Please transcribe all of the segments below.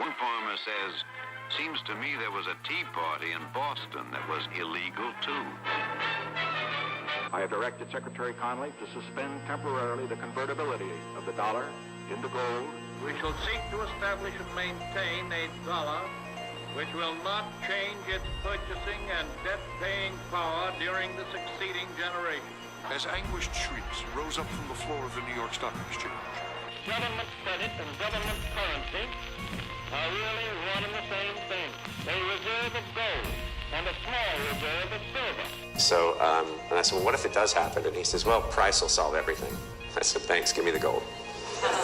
One farmer says, seems to me there was a tea party in Boston that was illegal too. I have directed Secretary Connally to suspend temporarily the convertibility of the dollar into gold. We shall seek to establish and maintain a dollar which will not change its purchasing and debt-paying power during the succeeding generation. As anguished shrieks rose up from the floor of the New York Stock Exchange. Government credit and government currency are really one and the same thing. A reserve of gold and a small reserve of silver. So, and I said, well, what if it does happen? And he says, well, price will solve everything. I said, thanks, give me the gold.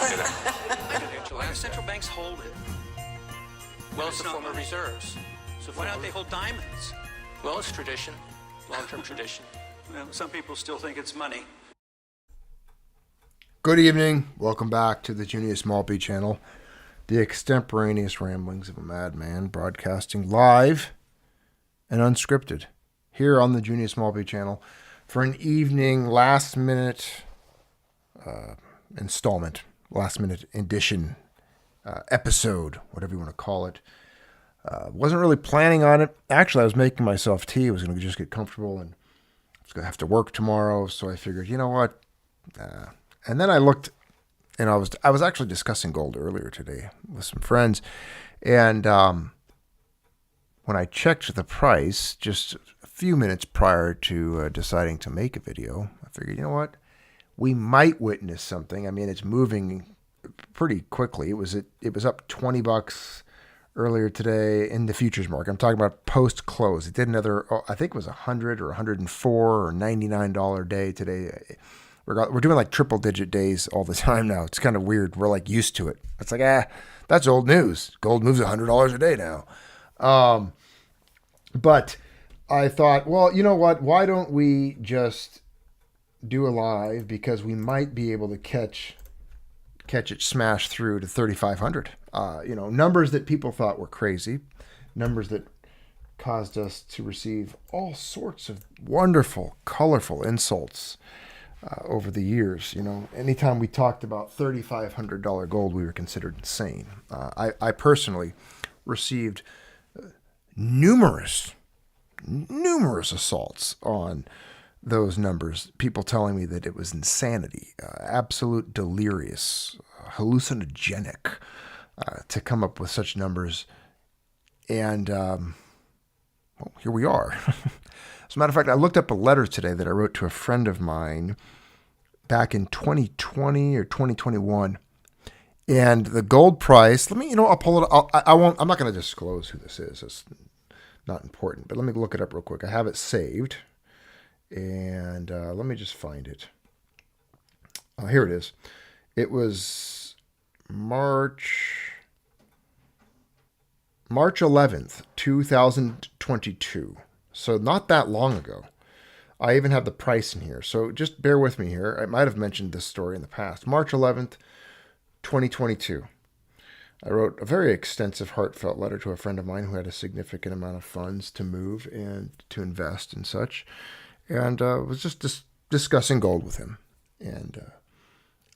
You know? Why do central banks hold it? Well, it's a form of reserves. So why don't they hold diamonds? Well, it's tradition, long-term tradition. Well, some people still think it's money. Good evening. Welcome back to the Junius Maltby Channel, the extemporaneous ramblings of a madman, broadcasting live and unscripted here on the Junius Maltby Channel for an evening last-minute installment, last-minute edition, episode, whatever you want to call it. Wasn't really planning on it. Actually, I was making myself tea. I was going to just get comfortable, and I was going to have to work tomorrow, so I figured, you know what? And then I looked, and I was actually discussing gold earlier today with some friends, and when I checked the price just a few minutes prior to deciding to make a video, I figured, you know what? We might witness something. I mean, it's moving pretty quickly. It was up $20 earlier today in the futures market. I'm talking about post close. It did another, I think it was $100 or $104 or $99 day today. We're doing like triple digit days all the time now. It's kind of weird. We're like used to it. It's like, that's old news. Gold moves $100 a day now. But I thought, well, you know what? Why don't we just do a live, because we might be able to catch it smash through to 3,500. Numbers that people thought were crazy, numbers that caused us to receive all sorts of wonderful, colorful insults over the years. Anytime we talked about $3,500 gold, we were considered insane. I personally received numerous assaults on those numbers, people telling me that it was insanity, absolute delirious, hallucinogenic to come up with such numbers. And here we are. As a matter of fact, I looked up a letter today that I wrote to a friend of mine back in 2020 or 2021. And the gold price, I'll pull it up. I'm not going to disclose who this is. It's not important, but let me look it up real quick. I have it saved. And let me just find it. Here it is. It was March 11th, 2022. So not that long ago. I even have the price in here. So just bear with me here. I might have mentioned this story in the past. March 11th, 2022. I wrote a very extensive, heartfelt letter to a friend of mine who had a significant amount of funds to move and to invest and such. And was just discussing gold with him. And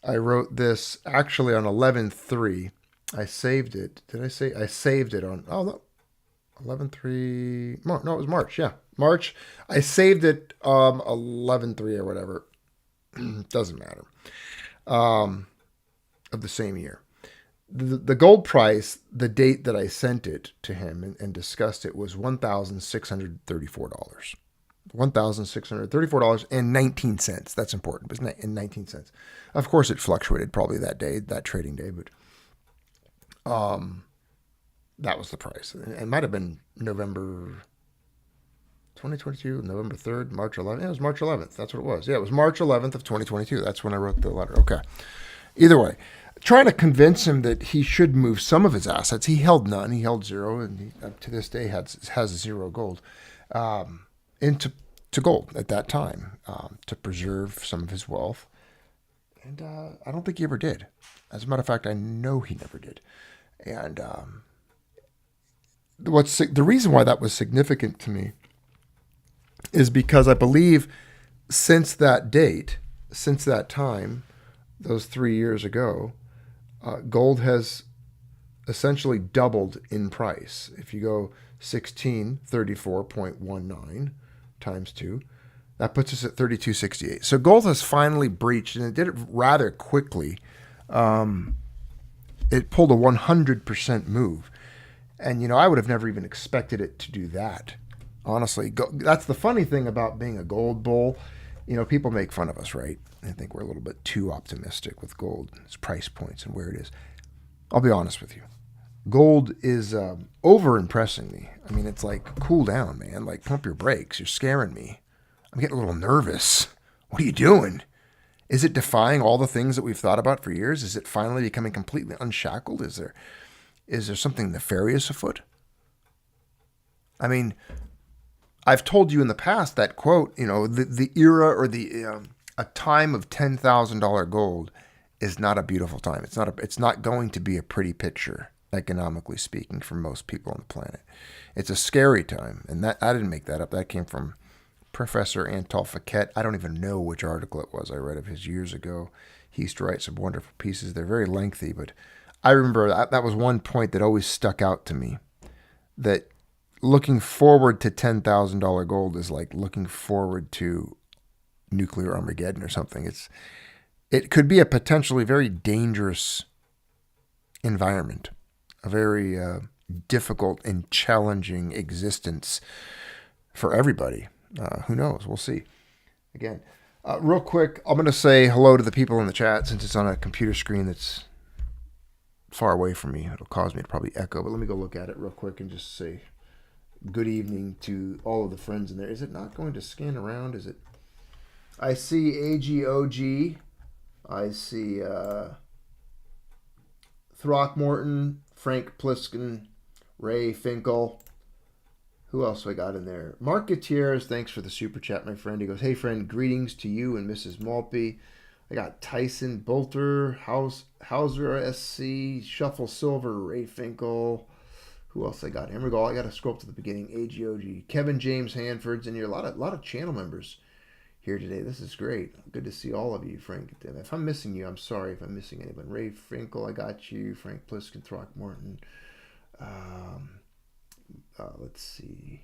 I wrote this actually on 11/3. I saved it. Did I say? I saved it on, 11/3. No, it was March. Yeah, March. I saved it 11/3 or whatever. Doesn't matter. Of the same year. The gold price, the date that I sent it to him and discussed it, was $1,634. $1,634.19. That's important, but it's in 19 cents. Of course, it fluctuated probably that day, that trading day, but that was the price. It might have been November 2022, November 3rd, March 11th. Yeah, it was March 11th. That's what it was. Yeah, it was March 11th of 2022. That's when I wrote the letter. Okay. Either way, trying to convince him that he should move some of his assets. He held none. He held zero, and he, up to this day has zero gold. Into gold at that time to preserve some of his wealth. And I don't think he ever did. As a matter of fact, I know he never did. And the reason why that was significant to me is because I believe since that date, since that time, those 3 years ago, gold has essentially doubled in price. If you go 1634.19 times 2, that puts us at 32.68. So gold has finally breached, and it did it rather quickly. It pulled a 100% move. And, I would have never even expected it to do that. Honestly, that's the funny thing about being a gold bull. People make fun of us, right? I think we're a little bit too optimistic with gold, its price points and where it is. I'll be honest with you. Gold is over-impressing me. I mean, it's like, cool down, man. Like, pump your brakes. You're scaring me. I'm getting a little nervous. What are you doing? Is it defying all the things that we've thought about for years? Is it finally becoming completely unshackled? Is there something nefarious afoot? I mean, I've told you in the past that quote, the era or a time of $10,000 gold is not a beautiful time. It's not going to be a pretty picture, economically speaking, for most people on the planet. It's a scary time, and that I didn't make that up. That came from Professor FIAT. I don't even know which article it was I read of his years ago. He used to write some wonderful pieces. They're very lengthy, but I remember that was one point that always stuck out to me, that looking forward to $10,000 gold is like looking forward to nuclear Armageddon or something. It could be a potentially very dangerous environment, a very difficult and challenging existence for everybody. Who knows? We'll see. Again, real quick, I'm going to say hello to the people in the chat since it's on a computer screen that's far away from me. It'll cause me to probably echo, but let me go look at it real quick and just say good evening to all of the friends in there. Is it not going to scan around? Is it? I see AGOG. I see Throckmorton, Frank Pliskin, Ray Finkel. Who else I got in there? Mark Gutierrez, thanks for the super chat, my friend. He goes, hey, friend, greetings to you and Mrs. Maltby. I got Tyson Bolter, Hauser SC, Shuffle Silver, Ray Finkel. Who else I got? Here we go. I got to scroll up to the beginning. AGOG. Kevin James Hanford's in here. A lot of channel members here today. This is great. Good to see all of you, Frank. If I'm missing you, I'm sorry if I'm missing anyone. Ray Finkel, I got you. Frank Pliskin, Throckmorton. Let's see.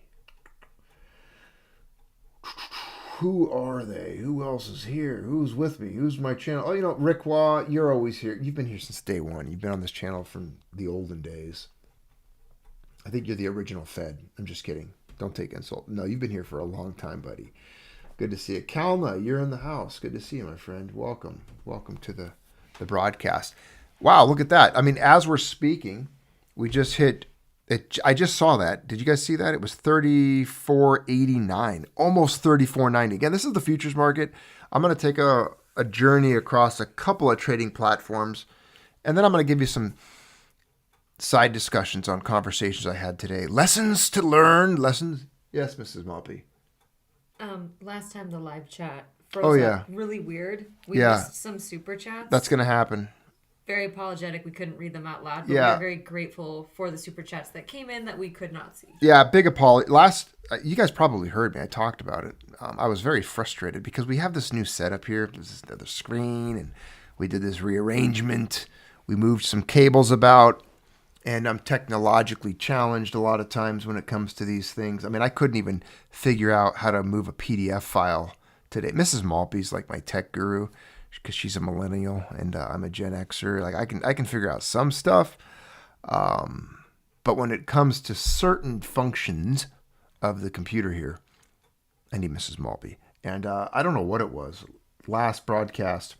Who are they? Who else is here? Who's with me? Who's my channel? Oh, Rick Waugh, you're always here. You've been here since day one. You've been on this channel from the olden days. I think you're the original Fed. I'm just kidding. Don't take insult. No, you've been here for a long time, buddy. Good to see you. Kalna, you're in the house. Good to see you, my friend. Welcome. Welcome to the broadcast. Wow, look at that. I mean, as we're speaking, we just hit... I just saw that. Did you guys see that? It was 34.89, almost 34.90. Again, this is the futures market. I'm going to take a journey across a couple of trading platforms, and then I'm going to give you some side discussions on conversations I had today. Lessons to learn. Lessons. Yes, Mrs. Maltby. Last time the live chat froze up really weird. We missed some super chats. That's going to happen. Very apologetic we couldn't read them out loud, but we're very grateful for the super chats that came in that we could not see. Yeah, big apology. You guys probably heard me. I talked about it. I was very frustrated because we have this new setup here. This is the other screen, and we did this rearrangement. We moved some cables about, and I'm technologically challenged a lot of times when it comes to these things. I mean, I couldn't even figure out how to move a PDF file today. Mrs. Maltby's like my tech guru, because she's a millennial and I'm a Gen Xer. Like I can figure out some stuff, but when it comes to certain functions of the computer here, I need Mrs. Maltby. And I don't know what it was. Last broadcast,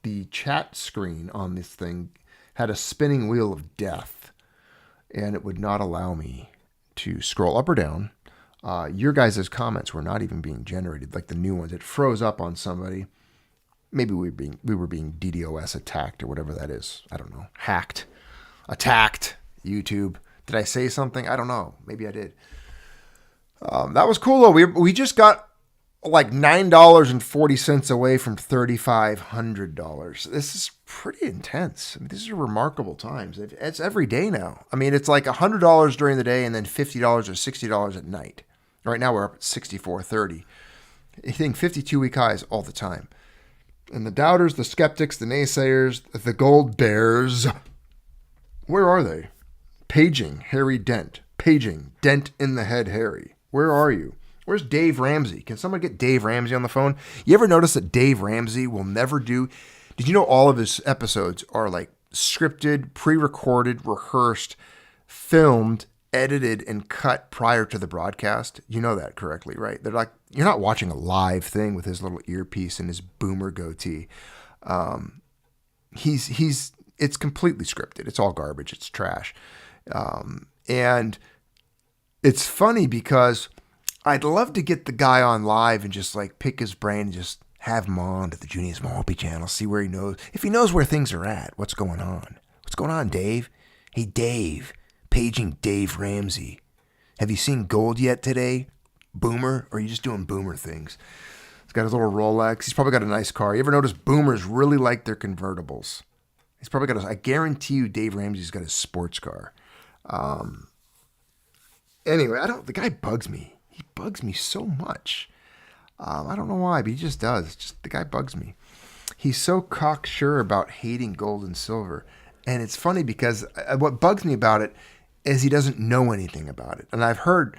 the chat screen on this thing had a spinning wheel of death, and it would not allow me to scroll up or down. Your guys' comments were not even being generated, like the new ones. It froze up on somebody. Maybe we were being DDoS attacked or whatever that is. I don't know. Hacked. Attacked. YouTube. Did I say something? I don't know. Maybe I did. That was cool, though. We just got like $9.40 away from $3,500. This is pretty intense. I mean, these are remarkable times. It's every day now. I mean, it's like $100 during the day and then $50 or $60 at night. Right now we're up at $64.30. Hitting 52-week highs all the time. And the doubters, the skeptics, the naysayers, the gold bears, Where are they? Paging Harry Dent. Paging Dent in the head Harry. Where are you? Where's Dave Ramsey? Can someone get Dave Ramsey on the phone? You ever notice that Dave Ramsey will never do... Did you know all of his episodes are like scripted, pre-recorded, rehearsed, filmed, edited, and cut prior to the broadcast? You know that correctly, right? They're like, you're not watching a live thing with his little earpiece and his boomer goatee. It's completely scripted. It's all garbage. It's trash. And it's funny because I'd love to get the guy on live and just like pick his brain and just have him on to the Junius Maltby Channel, see where he knows. If he knows where things are at, what's going on? What's going on, Dave? Hey, Dave. Paging Dave Ramsey. Have you seen gold yet today, Boomer? Or are you just doing Boomer things? He's got his little Rolex. He's probably got a nice car. You ever notice Boomers really like their convertibles? He's probably got I guarantee you Dave Ramsey's got his sports car. Anyway, the guy bugs me. He bugs me so much. I don't know why, but he just does. The guy bugs me. He's so cocksure about hating gold and silver. And it's funny because what bugs me about it is he doesn't know anything about it. And I've heard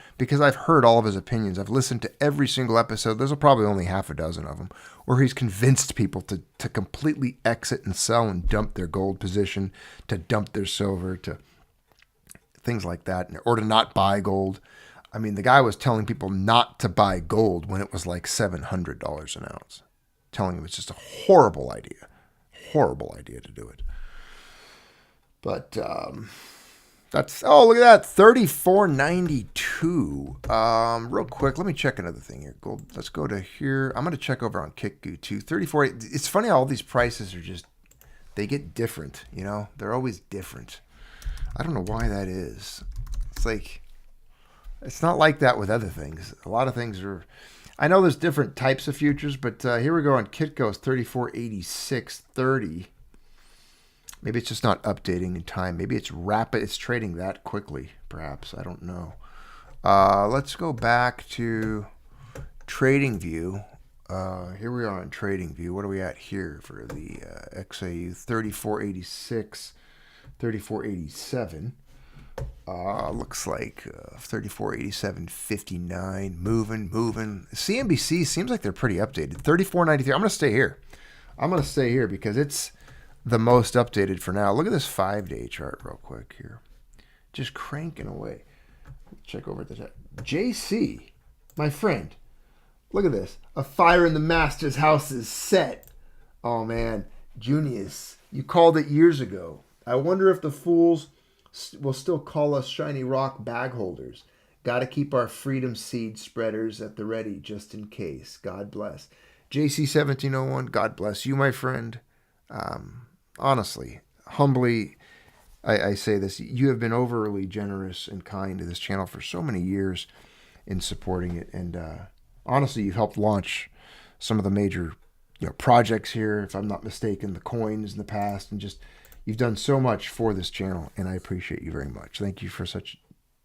all of his opinions. I've listened to every single episode. There's probably only half a dozen of them where he's convinced people to completely exit and sell and dump their gold position, to dump their silver, to things like that, or to not buy gold. I mean, the guy was telling people not to buy gold when it was like $700 an ounce. Telling them it's just a horrible idea to do it. But look at that, $34.92. Real quick, let me check another thing here. Gold. Let's go to here. I'm going to check over on KickBack too. $34. It's funny how all these prices are they get different. You know, they're always different. I don't know why that is. It's like. It's not like that with other things. A lot of things are... I know there's different types of futures, but here we go on Kitco's 34.8630. Maybe it's just not updating in time. Maybe it's rapid. It's trading that quickly, perhaps. I don't know. Let's go back to TradingView. Here we are on TradingView. What are we at here for the XAU? 34.86, 34.87. Looks like 34.87.59. Moving. CNBC seems like they're pretty updated. 34.93. I'm going to stay here. Because it's the most updated for now. Look at this 5-day chart real quick here. Just cranking away. Check over at the chat. JC, my friend, look at this. A fire in the master's house is set. Oh, man. Junius, you called it years ago. I wonder if the fools will still call us shiny rock bag holders. Got to keep our freedom seed spreaders at the ready just in case. God bless. JC1701, God bless you, my friend. Honestly, humbly, I say this. You have been overly generous and kind to this channel for so many years in supporting it. And honestly, you've helped launch some of the major projects here, if I'm not mistaken, the coins in the past, and just... You've done so much for this channel, and I appreciate you very much. Thank you for such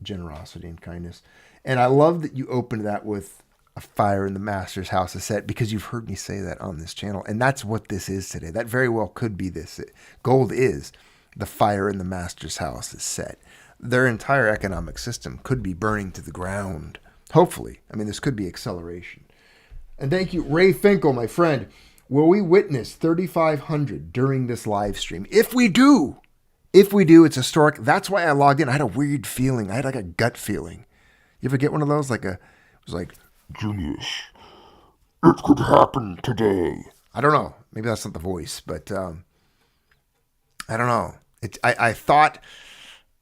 generosity and kindness. And I love that you opened that with a fire in the master's house is set, because you've heard me say that on this channel, and that's what this is today. That very well could be this. Gold is the fire in the master's house is set. Their entire economic system could be burning to the ground. Hopefully. I mean, this could be acceleration. And thank you, Ray Finkel, my friend. Will we witness 3,500 during this live stream? If we do, it's historic. That's why I logged in. I had a weird feeling. I had like a gut feeling. You ever get one of those? It was like, Junius, it could happen today. I don't know. Maybe that's not the voice, but I don't know. I thought,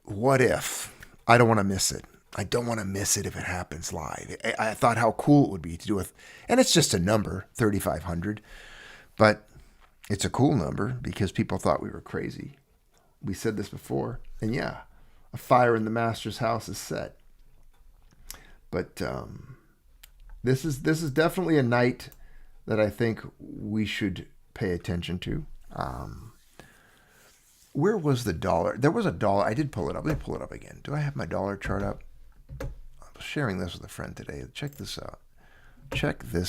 what if? I don't want to miss it. I don't want to miss it if it happens live. I thought how cool it would be to do it. And it's just a number, 3,500. But it's a cool number because people thought we were crazy. We said this before. And yeah, a fire in the master's house is set. But this is definitely a night that I think we should pay attention to. Where was the dollar? There was a dollar. I did pull it up. Let me pull it up again. Do I have my dollar chart up? I was sharing this with a friend today. Check this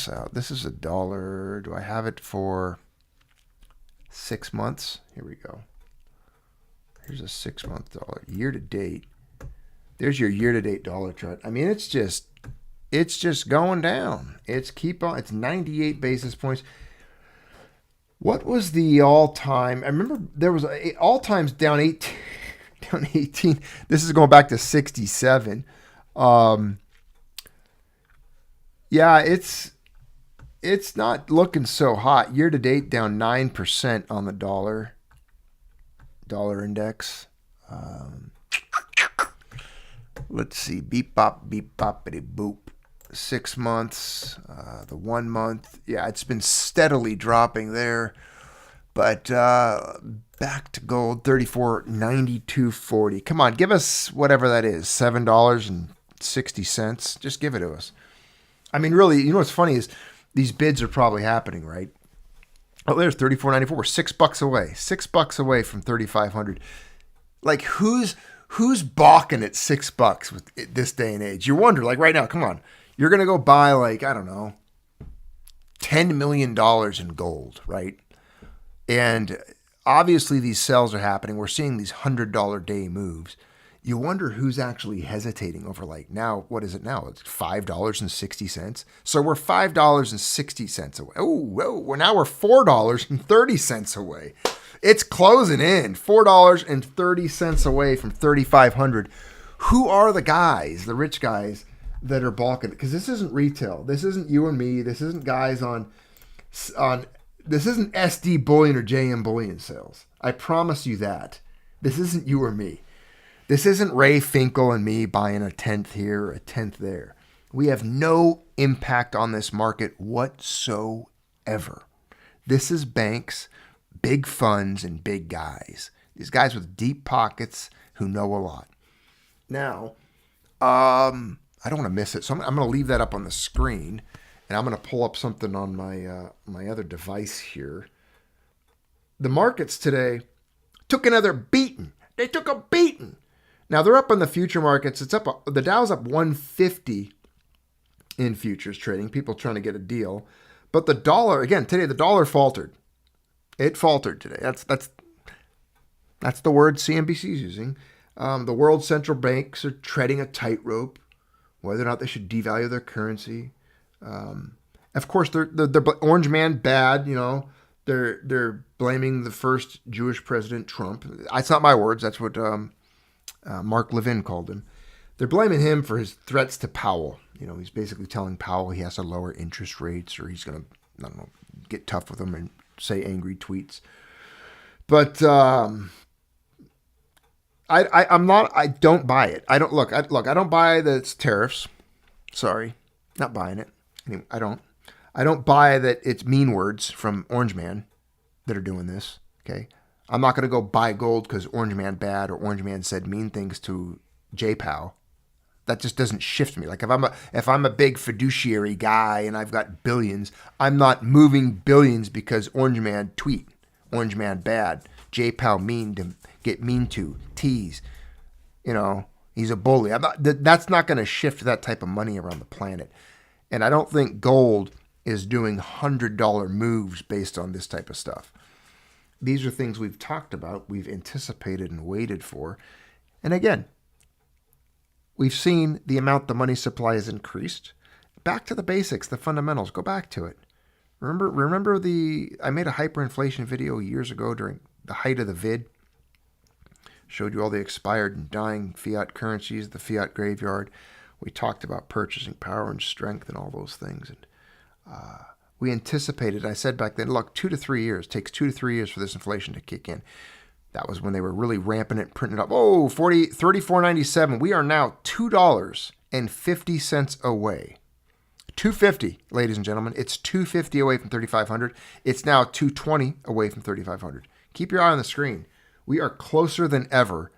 out. This is a dollar. Do I have it for 6 months? Here we go. Here's a 6-month dollar. Year to date. There's your year to date dollar chart. I mean, it's just going down. It's 98 basis points. What was the all-time? I remember there was all-times down 18. This is going back to 67. Yeah, it's not looking so hot. Year to date down 9% on the dollar index. Let's see. Beep bop boppity boop. 6 months, the 1 month. Yeah, it's been steadily dropping there. But back to gold, 34.92.40. Come on, give us whatever that is, $7.60. Just give it to us. I mean, really, you know what's funny is these bids are probably happening, right? Oh, there's 34.94. We're $6 away. $6 away from 3,500. Like, who's balking at $6 with this day and age? You wonder, like right now, come on. You're going to go buy like, I don't know, $10 million in gold, right? And obviously these sales are happening. We're seeing these $100 day moves. You wonder who's actually hesitating over like now, what is it now? It's $5.60. So we're $5.60 away. Oh, now we're $4.30 away. It's closing in. $4.30 away from 3,500. Who are the guys, the rich guys, that are balking? Because this isn't retail. This isn't you and me. This isn't guys on this isn't SD Bullion or JM Bullion sales. I promise you that. This isn't you or me. This isn't Ray Finkel and me buying a 10th here, a 10th there. We have no impact on this market whatsoever. This is banks, big funds, and big guys. These guys with deep pockets who know a lot. Now, I don't want to miss it, so I'm going to leave that up on the screen, and I'm going to pull up something on my my other device here. The markets today took another beating. They took a beating. Now they're up on the future markets. It's up. The Dow's up 150 in futures trading. People trying to get a deal, but the dollar again today. The dollar faltered. It faltered today. That's the word CNBC is using. The world central banks are treading a tightrope, whether or not they should devalue their currency. Of course, they're orange man bad. You know, they're blaming the first Jewish president, Trump. It's not my words. That's what Mark Levin called him. They're blaming him for his threats to Powell. You know, he's basically telling Powell he has to lower interest rates, or he's going to, I don't know, get tough with him and say angry tweets. But I don't buy it. I don't buy that it's tariffs. Sorry, not buying it. Anyway, I don't buy that it's mean words from Orange Man that are doing this. Okay, I'm not going to go buy gold because Orange Man bad or Orange Man said mean things to J-Pow. That just doesn't shift me. Like if I'm a big fiduciary guy and I've got billions, I'm not moving billions because Orange Man tweet, Orange Man bad, J-Pow mean to get mean to, tease. You know, he's a bully. That's not going to shift that type of money around the planet. And I don't think gold is doing $100 moves based on this type of stuff. These are things we've talked about, we've anticipated and waited for. And again, we've seen the amount the money supply has increased. Back to the basics, the fundamentals. Go back to it. Remember I made a hyperinflation video years ago during the height of the vid. Showed you all the expired and dying fiat currencies, the fiat graveyard. We talked about purchasing power and strength and all those things. And we anticipated, I said back then, look, 2 to 3 years. Takes 2 to 3 years for this inflation to kick in. That was when they were really ramping it, printing it up. Oh, $34.97. We are now $2.50 away. $2.50, ladies and gentlemen. It's $2.50 away from 3,500. It's now $2.20 away from 3,500. Keep your eye on the screen. We are closer than ever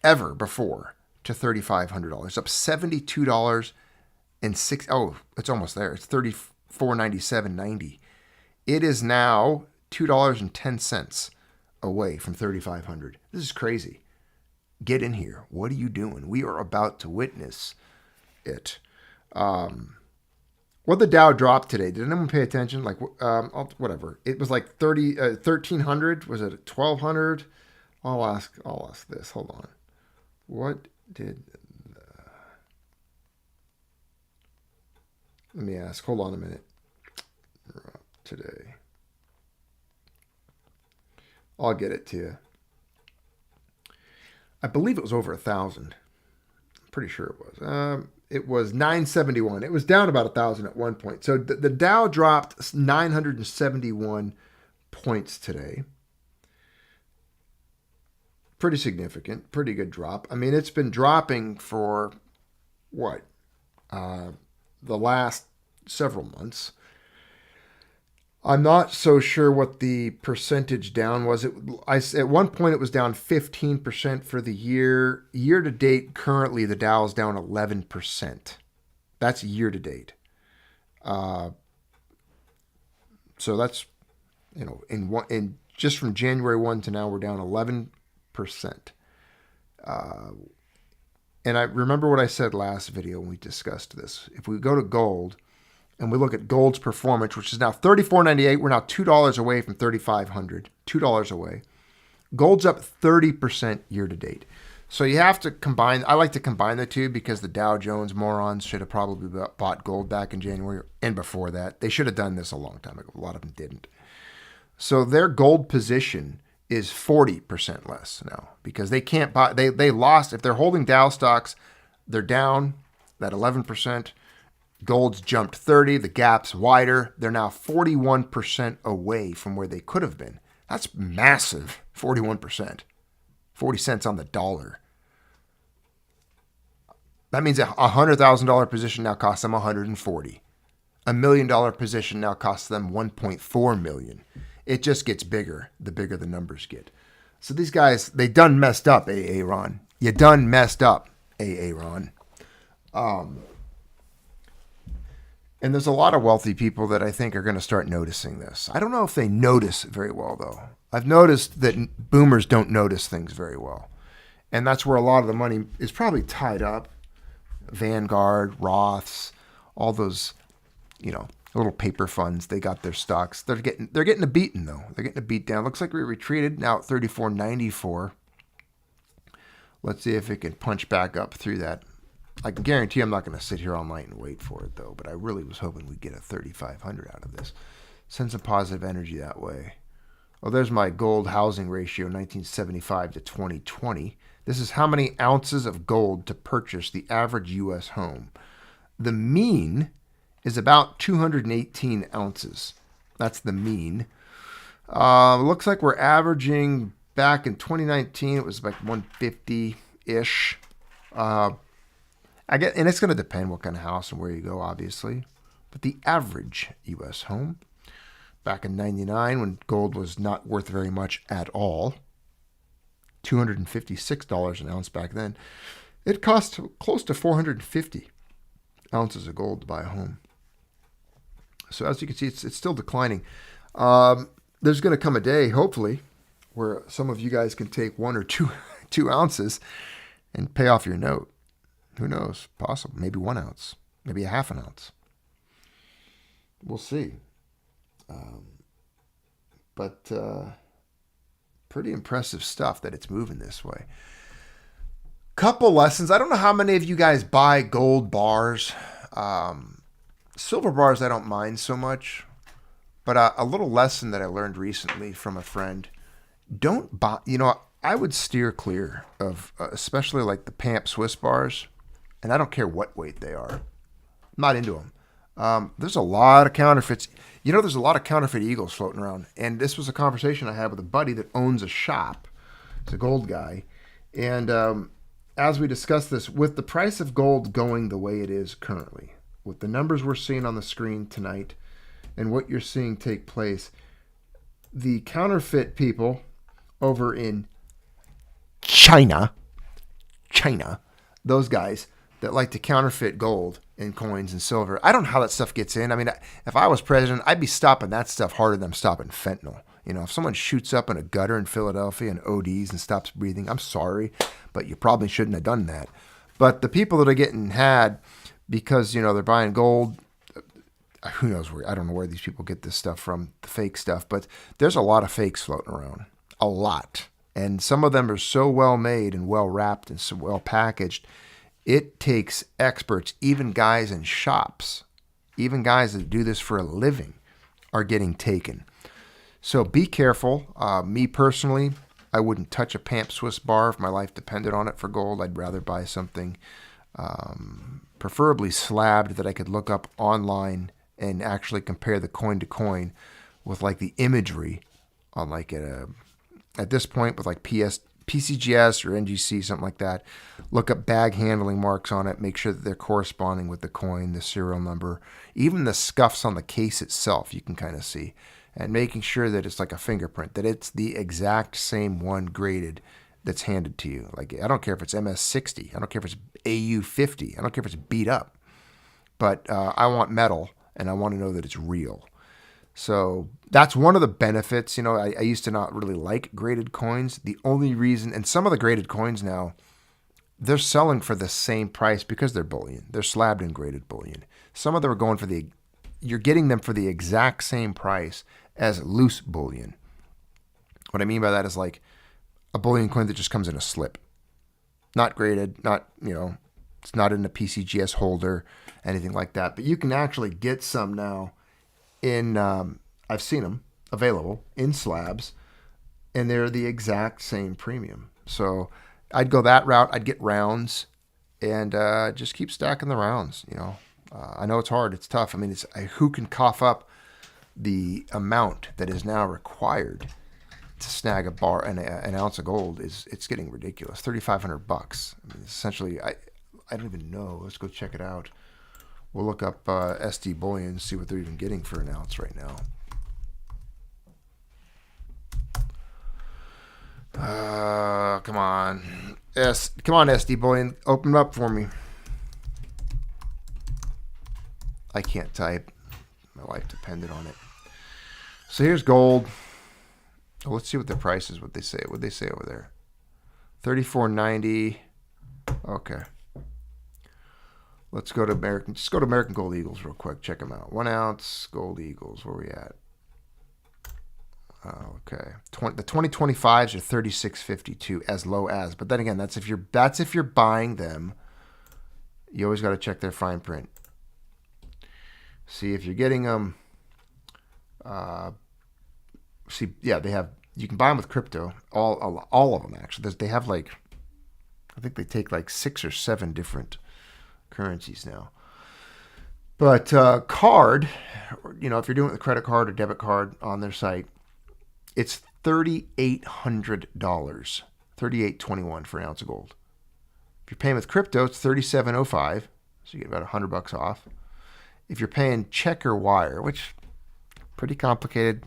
before to $3,500. Up $72.06. Oh, it's almost there. It's $34.97.90. It is now $2.10 away from 3,500. This is crazy. Get in here. What are you doing? We are about to witness it. What the Dow dropped today? Did anyone pay attention? Like, whatever. It was like 1,300. Was it 1,200? I'll ask this. Hold on. What did... Let me ask. Hold on a minute. Today. I'll get it to you. I believe it was over 1,000. I'm pretty sure it was. It was 971. It was down about 1,000 at one point. So the Dow dropped 971 points today. Pretty significant. Pretty good drop. I mean, it's been dropping for what? The last several months. I'm not so sure what the percentage down was. At one point, it was down 15% for the year. Year to date, currently, the Dow is down 11%. That's year to date. So that's, in just from January 1 to now, we're down 11%. And I remember what I said last video when we discussed this. If we go to gold and we look at gold's performance, which is now $34.98, we're now $2 away from $3,500, $2 away. Gold's up 30% year to date. So you have to combine, I like to combine the two because the Dow Jones morons should have probably bought gold back in January and before that. They should have done this a long time ago. A lot of them didn't. So their gold position is 40% less now because they can't buy, they lost, if they're holding Dow stocks, they're down that 11%. Gold's jumped 30, the gap's wider. They're now 41% away from where they could have been. That's massive, 41%. 40 cents on the dollar. That means a $100,000 position now costs them $140. $1 million position now costs them $1.4 million. It just gets bigger the bigger the numbers get. So these guys, they done messed up, AA Ron. You done messed up, AA Ron. And there's a lot of wealthy people that I think are going to start noticing this. I don't know if they notice very well, though. I've noticed that boomers don't notice things very well. And that's where a lot of the money is probably tied up. Vanguard, Roths, all those, little paper funds. They got their stocks. They're getting a beating, though. They're getting a beat down. Looks like we retreated now at 34.94. Let's see if it can punch back up through that. I can guarantee I'm not going to sit here all night and wait for it, though. But I really was hoping we'd get a 3,500 out of this. Send some positive energy that way. Oh, there's my gold housing ratio, 1975 to 2020. This is how many ounces of gold to purchase the average U.S. home. The mean is about 218 ounces. That's the mean. Looks like we're averaging back in 2019. It was like 150-ish. And it's going to depend what kind of house and where you go, obviously. But the average U.S. home, back in 99, when gold was not worth very much at all, $256 an ounce back then, it cost close to 450 ounces of gold to buy a home. So as you can see, it's still declining. There's going to come a day, hopefully, where some of you guys can take 1 or 2 ounces and pay off your note. Who knows? Possible. Maybe 1 ounce. Maybe a half an ounce. We'll see. But pretty impressive stuff that it's moving this way. Couple lessons. I don't know how many of you guys buy gold bars. Silver bars I don't mind so much. But a little lesson that I learned recently from a friend. Don't buy, I would steer clear of especially like the Pamp Swiss bars. And I don't care what weight they are. I'm not into them. There's a lot of counterfeits. There's a lot of counterfeit eagles floating around. And this was a conversation I had with a buddy that owns a shop. He's a gold guy. And as we discussed this, with the price of gold going the way it is currently, with the numbers we're seeing on the screen tonight, and what you're seeing take place, the counterfeit people over in China, those guys that like to counterfeit gold and coins and silver. I don't know how that stuff gets in. I mean, if I was president, I'd be stopping that stuff harder than I'm stopping fentanyl. If someone shoots up in a gutter in Philadelphia and ODs and stops breathing, I'm sorry, but you probably shouldn't have done that. But the people that are getting had because, they're buying gold, who knows where, I don't know where these people get this stuff from, the fake stuff, but there's a lot of fakes floating around. A lot. And some of them are so well made and well wrapped and so well packaged. It takes experts, even guys in shops, even guys that do this for a living are getting taken. So be careful. Me personally, I wouldn't touch a Pamp Swiss bar if my life depended on it for gold. I'd rather buy something preferably slabbed that I could look up online and actually compare the coin to coin with like the imagery on like at this point with like PCGS or NGC, something like that. Look up bag handling marks on it. Make sure that they're corresponding with the coin, the serial number, even the scuffs on the case itself. You can kind of see, and making sure that it's like a fingerprint, that it's the exact same one graded that's handed to you. Like, I don't care if it's MS60. I don't care if it's AU50. I don't care if it's beat up. But I want metal, and I want to know that it's real. So that's one of the benefits. You know, I used to not really like graded coins. The only reason, and some of the graded coins now, they're selling for the same price because they're bullion. They're slabbed in graded bullion. Some of them are going for you're getting them for the exact same price as loose bullion. What I mean by that is like a bullion coin that just comes in a slip. Not graded, not, it's not in a PCGS holder, anything like that. But you can actually get some now in, I've seen them available in slabs, and they're the exact same premium. So I'd go that route. I'd get rounds and just keep stacking the rounds. I know it's hard. It's tough. I mean, who can cough up the amount that is now required to snag a bar and an ounce of gold? It's getting ridiculous. $3,500. I mean, essentially, I don't even know. Let's go check it out. We'll look up SD Bullion, see what they're even getting for an ounce right now. Come on. Come on, SD Bullion. Open it up for me. I can't type. My life depended on it. So here's gold. Oh, let's see what the price is, what they say. What they say over there. $34.90. Okay. Let's go to American. Just go to American Gold Eagles real quick. Check them out. 1 ounce Gold Eagles. Where we at? Okay. The 2025s are $36.52 as low as. But then again, that's if you're buying them. You always got to check their fine print. See if you're getting them. They have. You can buy them with crypto. All of them actually. They have like, I think they take like 6 or 7 different currencies now. But card, if you're doing it with a credit card or debit card on their site, it's $3,800, $38.21 for an ounce of gold. If you're paying with crypto, it's $37.05, so you get about $100 off. If you're paying check or wire, which pretty complicated.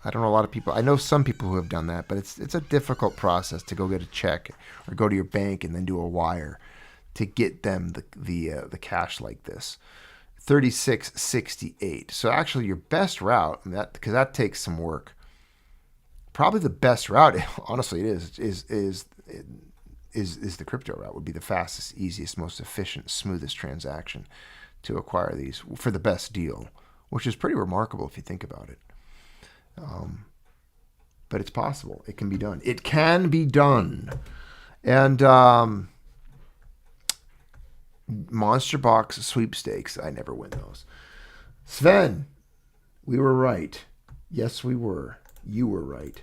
I don't know a lot of people. I know some people who have done that, but it's a difficult process to go get a check or go to your bank and then do a wire to get them the cash like this. $36.68. So actually, your best route, because that takes some work. Probably the best route, honestly, it is the crypto route. Would be the fastest, easiest, most efficient, smoothest transaction to acquire these for the best deal, which is pretty remarkable if you think about it. But it's possible. It can be done. It can be done. And Monster Box sweepstakes, I never win those. Sven, we were right. Yes, we were. You were right.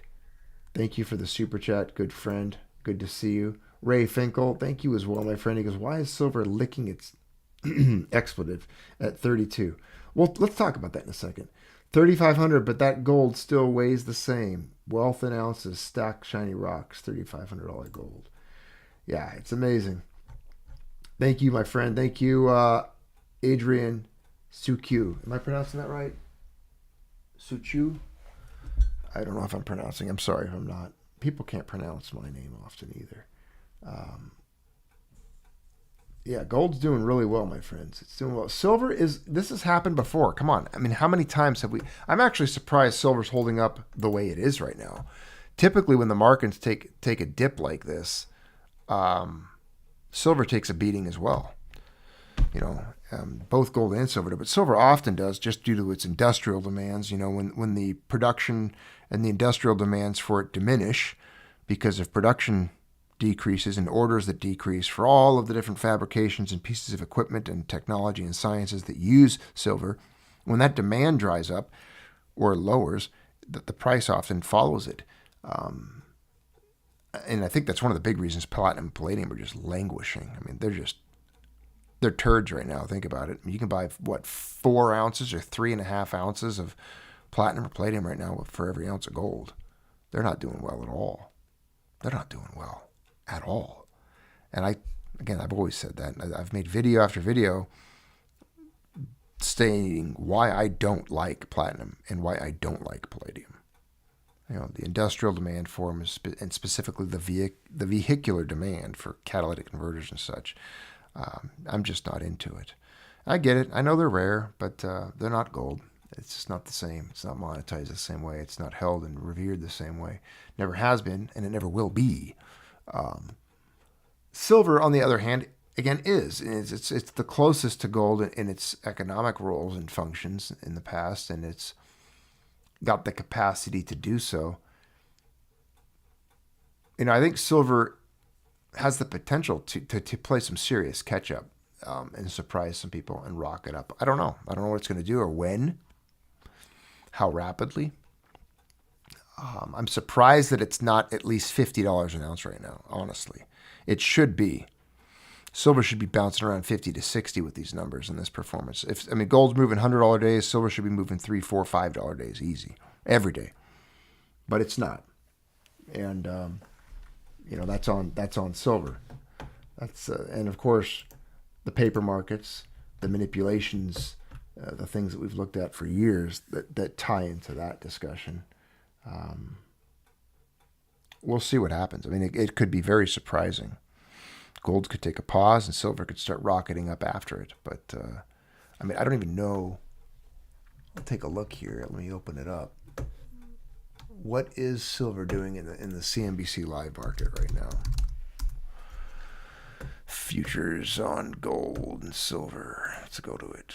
Thank you for the super chat, good friend. Good to see you. Ray Finkel, thank you as well, my friend. He goes, why is silver licking its expletive at 32? Well, let's talk about that in a second. 3,500, but that gold still weighs the same. Wealth in ounces, stacked shiny rocks, $3,500 gold. Yeah, it's amazing. Thank you, my friend. Thank you, Adrian Suku. Am I pronouncing that right? Suchu? I don't know if I'm pronouncing. I'm sorry if I'm not. People can't pronounce my name often either. Yeah, gold's doing really well, my friends. It's doing well. Silver this has happened before. Come on. I mean, how many times have we... I'm actually surprised silver's holding up the way it is right now. Typically, when the markets take a dip like this, silver takes a beating as well. Both gold and silver do, but silver often does just due to its industrial demands. When the production and the industrial demands for it diminish, because of production decreases and orders that decrease for all of the different fabrications and pieces of equipment and technology and sciences that use silver. When that demand dries up or lowers, the price often follows it. And I think that's one of the big reasons platinum and palladium are just languishing. I mean, they're turds right now. Think about it. You can buy, 4 ounces or 3.5 ounces of platinum or palladium right now for every ounce of gold. They're not doing well at all. They're not doing well at all. And I've always said that. I've made video after video stating why I don't like platinum and why I don't like palladium. The industrial demand for them, and specifically the vehicular demand for catalytic converters and such, I'm just not into it. I get it. I know they're rare, but they're not gold. It's just not the same. It's not monetized the same way. It's not held and revered the same way. Never has been, and it never will be. Silver, on the other hand, again, is. It's the closest to gold in its economic roles and functions in the past, and it's got the capacity to do so. I think silver has the potential to play some serious catch up and surprise some people and rock it up. I don't know. I don't know what it's going to do or when, how rapidly. I'm surprised that it's not at least $50 an ounce right now, honestly. It should be. Silver should be bouncing around 50 to 60 with these numbers and this performance. Gold's moving $100 days, silver should be moving $3, $4, $5 days easy every day, but it's not. And that's on silver. And of course, the paper markets, the manipulations, the things that we've looked at for years that tie into that discussion. We'll see what happens. It could be very surprising. Gold could take a pause and silver could start rocketing up after it. But, I don't even know. I'll take a look here. Let me open it up. What is silver doing in the CNBC live market right now? Futures on gold and silver. Let's go to it.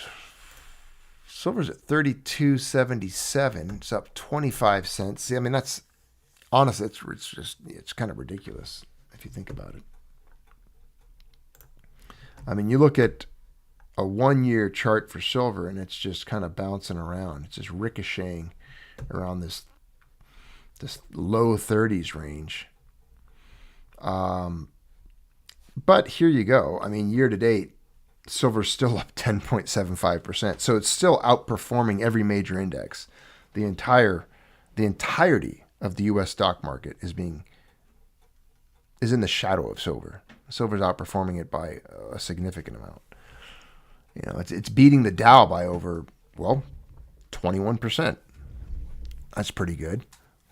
Silver's at $32.77. It's up 25 cents. See, that's honestly, it's kind of ridiculous if you think about it. You look at a 1-year chart for silver, and it's just kind of bouncing around. It's just ricocheting around this low 30s range. But here you go. Year to date, silver's still up 10.75%. So it's still outperforming every major index. The entirety of the U.S. stock market is in the shadow of silver. Silver's outperforming it by a significant amount. It's beating the Dow by over 21%. That's pretty good.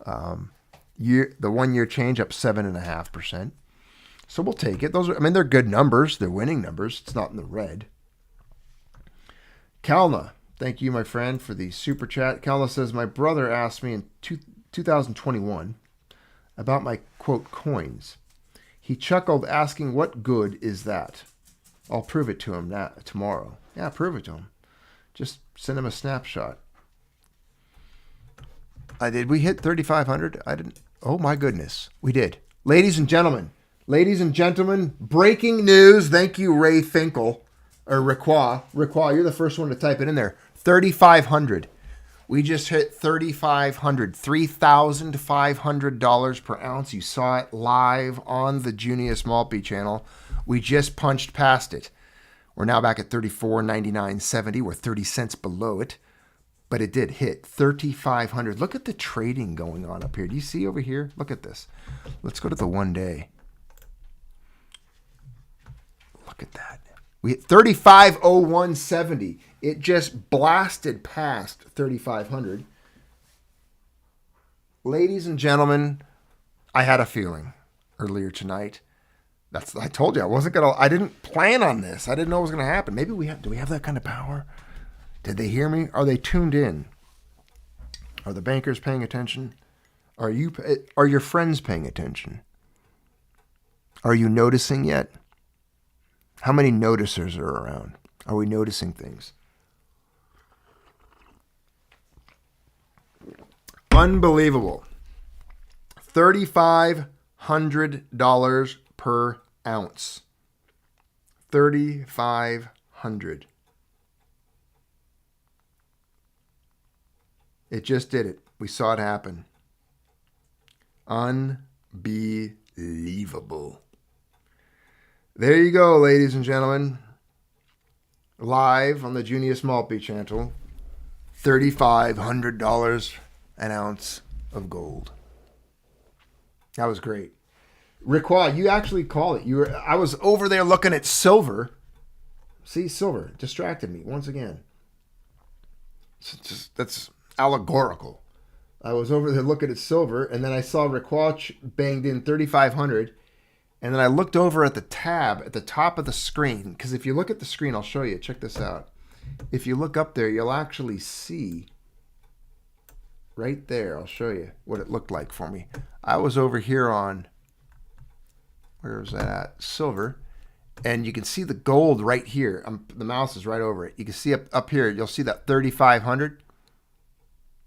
The 1-year change up 7.5%. So we'll take it. Those are, they're good numbers. They're winning numbers. It's not in the red. Kalna, thank you, my friend, for the super chat. Kalna says, my brother asked me in 2021 about my, quote, coins. He chuckled, asking, what good is that? I'll prove it to him tomorrow. Yeah, prove it to him. Just send him a snapshot. Did we hit 3,500? I didn't. Oh, my goodness. We did. Ladies and gentlemen, breaking news. Thank you, Ray Finkel, or Requa. Requa, you're the first one to type it in there. 3,500. We just hit 3,500, $3,500 per ounce. You saw it live on the Junius Maltby Channel. We just punched past it. We're now back at $34.99.70. We're 30 cents below it, but it did hit 3,500. Look at the trading going on up here. Do you see over here? Look at this. Let's go to the 1 day. Look at that. We hit 35.01.70. It just blasted past 3,500. Ladies and gentlemen, I had a feeling earlier tonight. I told you I didn't plan on this. I didn't know it was going to happen. Maybe do we have that kind of power? Did they hear me? Are they tuned in? Are the bankers paying attention? Are your friends paying attention? Are you noticing yet? How many noticers are around? Are we noticing things? Unbelievable. 3,500 $3,500 per ounce. 3,500. It just did it. We saw it happen. Unbelievable. There you go, ladies and gentlemen. Live on the Junius Maltby Channel. $3,500 an ounce of gold. That was great. Rick, you actually called it. I was over there looking at silver. See, silver distracted me once again. That's allegorical. I was over there looking at silver, and then I saw Rick Walsh banged in 3,500, and then I looked over at the tab at the top of the screen, because if you look at the screen, I'll show you. Check this out. If you look up there, you'll actually see right there. I'll show you what it looked like for me. I was over here on, where was that at? Silver. And you can see the gold right here. The mouse is right over it. You can see up here, you'll see that 3,500,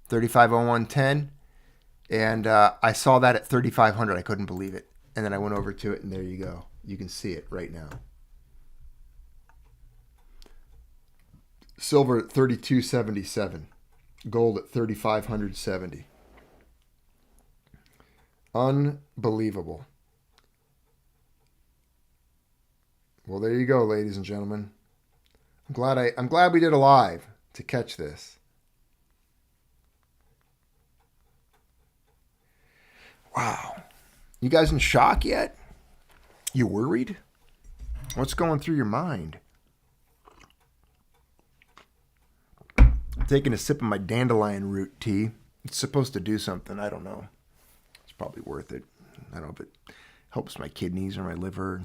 3501.10. And I saw that at 3,500. I couldn't believe it. And then I went over to it, and there you go. You can see it right now. Silver at 3,277. Gold at 3,570. Unbelievable. Well, there you go, ladies and gentlemen. I'm glad we did a live to catch this. Wow. You guys in shock yet? You worried? What's going through your mind? I'm taking a sip of my dandelion root tea. It's supposed to do something. I don't know. It's probably worth it. I don't know if it helps my kidneys or my liver.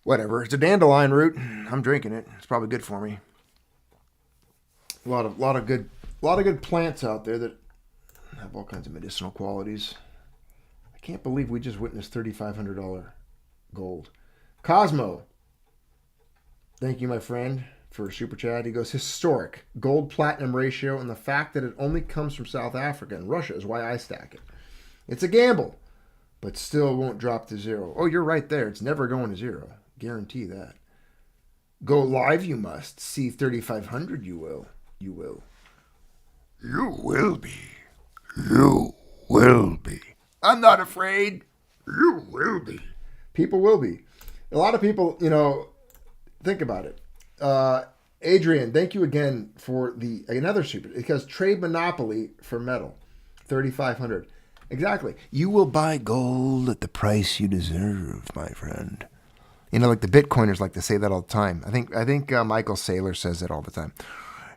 Whatever. It's a dandelion root. I'm drinking it. It's probably good for me. A lot of good plants out there that have all kinds of medicinal qualities. I can't believe we just witnessed $3,500 gold. Cosmo, thank you, my friend, for super chat. He goes, historic gold platinum ratio, and the fact that it only comes from South Africa and Russia is why I stack it. It's a gamble, but still won't drop to zero. Oh, you're right there. It's never going to zero. Guarantee that. Go live, you must. See 3,500, you will. You will. You will be. You will be. I'm not afraid. You will be. People will be. A lot of people, think about it. Adrian, thank you again for another super, because trade monopoly for metal, 3,500. Exactly. You will buy gold at the price you deserve, my friend. Like the Bitcoiners like to say that all the time. I think Michael Saylor says it all the time.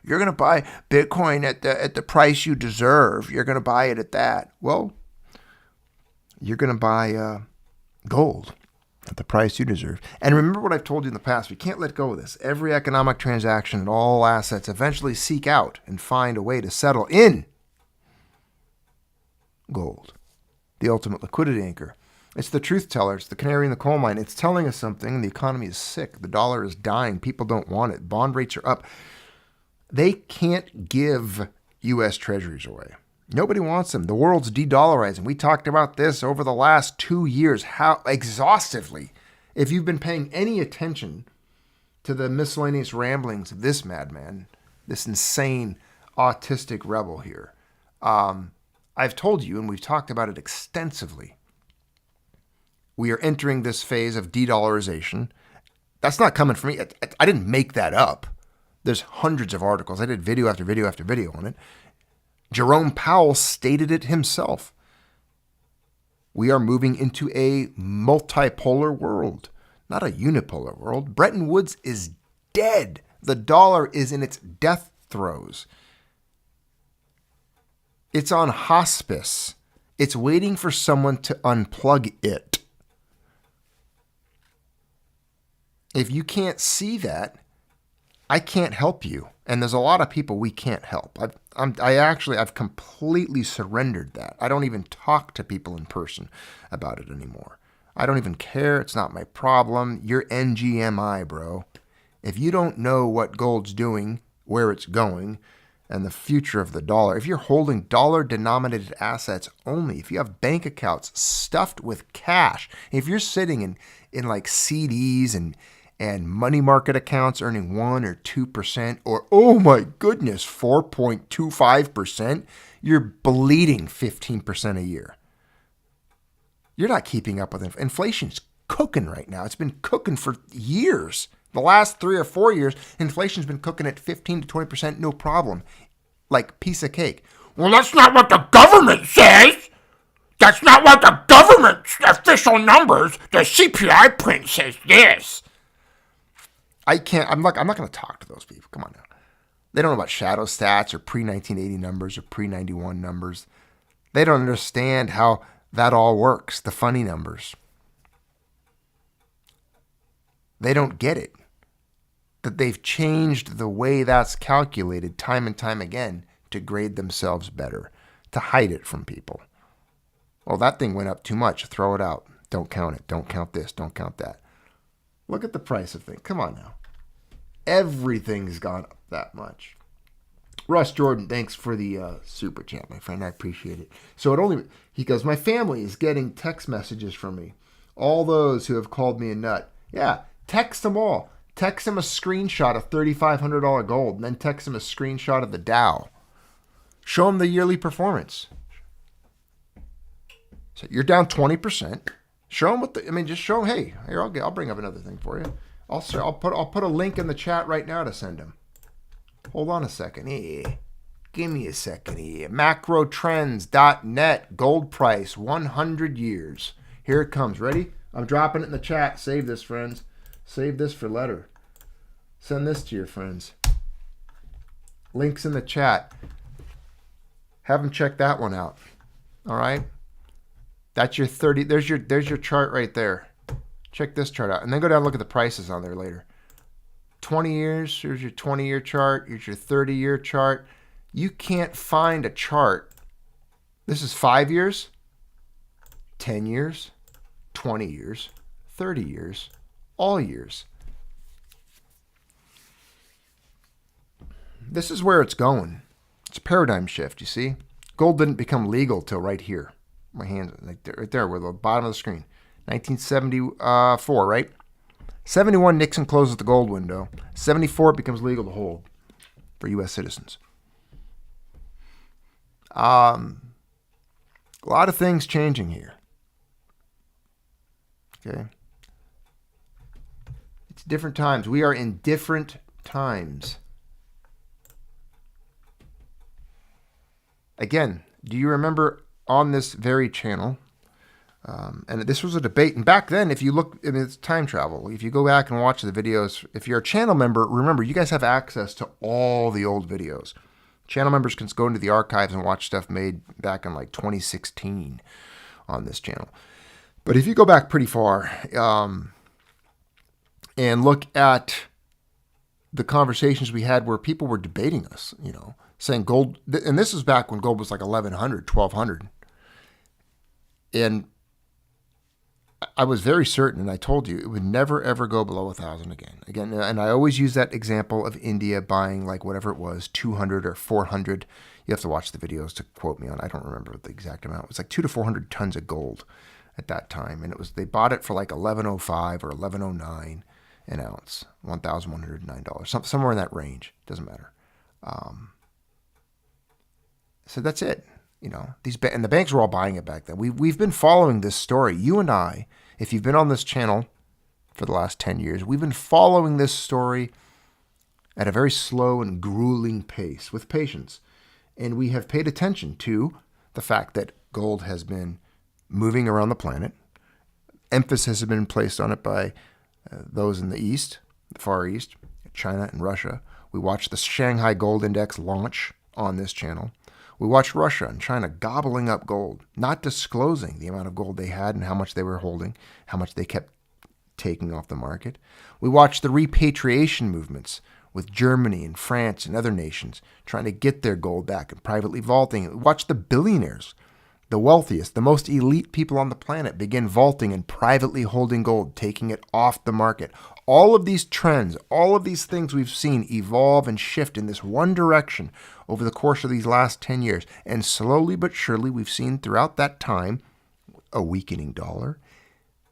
You're going to buy Bitcoin at the price you deserve. You're going to buy it at that. Well, you're going to buy gold at the price you deserve. And remember what I've told you in the past. We can't let go of this. Every economic transaction and all assets eventually seek out and find a way to settle in gold, the ultimate liquidity anchor. It's the truth teller. It's the canary in the coal mine. It's telling us something. The economy is sick. The dollar is dying. People don't want it. Bond rates are up. They can't give U.S. treasuries away. Nobody wants them. The world's de-dollarizing. We talked about this over the last 2 years, how exhaustively. If you've been paying any attention to the miscellaneous ramblings of this madman, this insane autistic rebel here, I've told you, and we've talked about it extensively, we are entering this phase of de-dollarization. That's not coming from me. I didn't make that up. There's hundreds of articles. I did video after video after video on it. Jerome Powell stated it himself. We are moving into a multipolar world, not a unipolar world. Bretton Woods is dead. The dollar is in its death throes. It's on hospice. It's waiting for someone to unplug it. If you can't see that, I can't help you. And there's a lot of people we can't help. I've completely surrendered that. I don't even talk to people in person about it anymore. I don't even care. It's not my problem. You're NGMI, bro. If you don't know what gold's doing, where it's going, and the future of the dollar. If you're holding dollar-denominated assets only, if you have bank accounts stuffed with cash, if you're sitting in like CDs and money market accounts earning 1 or 2%, or, oh my goodness, 4.25%, you're bleeding 15% a year. You're not keeping up with inflation's cooking right now. It's been cooking for years. The last 3 or 4 years, inflation's been cooking at 15 to 20%, no problem. Like piece of cake. Well, that's not what the government says. That's not what the government's official numbers. The CPI print says this. I'm not going to talk to those people. Come on now. They don't know about shadow stats or pre-1980 numbers or pre-91 numbers. They don't understand how that all works, the funny numbers. They don't get it. That they've changed the way that's calculated time and time again to grade themselves better, to hide it from people. Well, that thing went up too much. Throw it out. Don't count it. Don't count this. Don't count that. Look at the price of things. Come on now. Everything's gone up that much. Russ Jordan, thanks for the super chat, my friend. I appreciate it. So he goes, my family is getting text messages from me. All those who have called me a nut. Yeah, text them all. Text them a screenshot of $3,500 gold, and then text them a screenshot of the Dow. Show them the yearly performance. So you're down 20%. Show them just show them, hey, here, I'll bring up another thing for you. I'll put a link in the chat right now to send them. Hold on a second. Hey, give me a second here. Macrotrends.net, gold price, 100 years. Here it comes. Ready? I'm dropping it in the chat. Save this, friends. Save this for later. Send this to your friends. Links in the chat. Have them check that one out. All right? That's your 30. There's your chart right there. Check this chart out. And then go down and look at the prices on there later. 20 years. Here's your 20-year chart. Here's your 30-year chart. You can't find a chart. This is 5 years, 10 years, 20 years, 30 years, all years. This is where it's going. It's a paradigm shift, you see. Gold didn't become legal till right here. My hands, right there, where the bottom of the screen. 1974, right? 71, Nixon closes the gold window. 74, it becomes legal to hold for U.S. citizens. A lot of things changing here. Okay. It's different times. We are in different times. Again, do you remember on this very channel, and this was a debate, and back then, if you look, it's time travel. If you go back and watch the videos, if you're a channel member, remember, you guys have access to all the old videos. Channel members can go into the archives and watch stuff made back in like 2016 on this channel. But if you go back pretty far and look at the conversations we had where people were debating us, saying gold, and this is back when gold was like 1,100, 1,200. And I was very certain, and I told you, it would never, ever go below 1,000 again. And I always use that example of India buying like whatever it was, 200 or 400. You have to watch the videos to quote me on. I don't remember the exact amount. It was like 200 to 400 tons of gold at that time. And they bought it for like 1105 or 1109 an ounce, $1,109, somewhere in that range. Doesn't matter. So that's it. And the banks were all buying it back then. We've been following this story. You and I, if you've been on this channel for the last 10 years, we've been following this story at a very slow and grueling pace with patience. And we have paid attention to the fact that gold has been moving around the planet. Emphasis has been placed on it by those in the East, the Far East, China and Russia. We watched the Shanghai Gold Index launch on this channel. We watched Russia and China gobbling up gold, not disclosing the amount of gold they had and how much they were holding, how much they kept taking off the market. We watched the repatriation movements with Germany and France and other nations trying to get their gold back and privately vaulting. We watched the billionaires, the wealthiest, the most elite people on the planet begin vaulting and privately holding gold, taking it off the market. All of these trends, all of these things we've seen evolve and shift in this one direction over the course of these last 10 years. And slowly but surely, we've seen throughout that time a weakening dollar,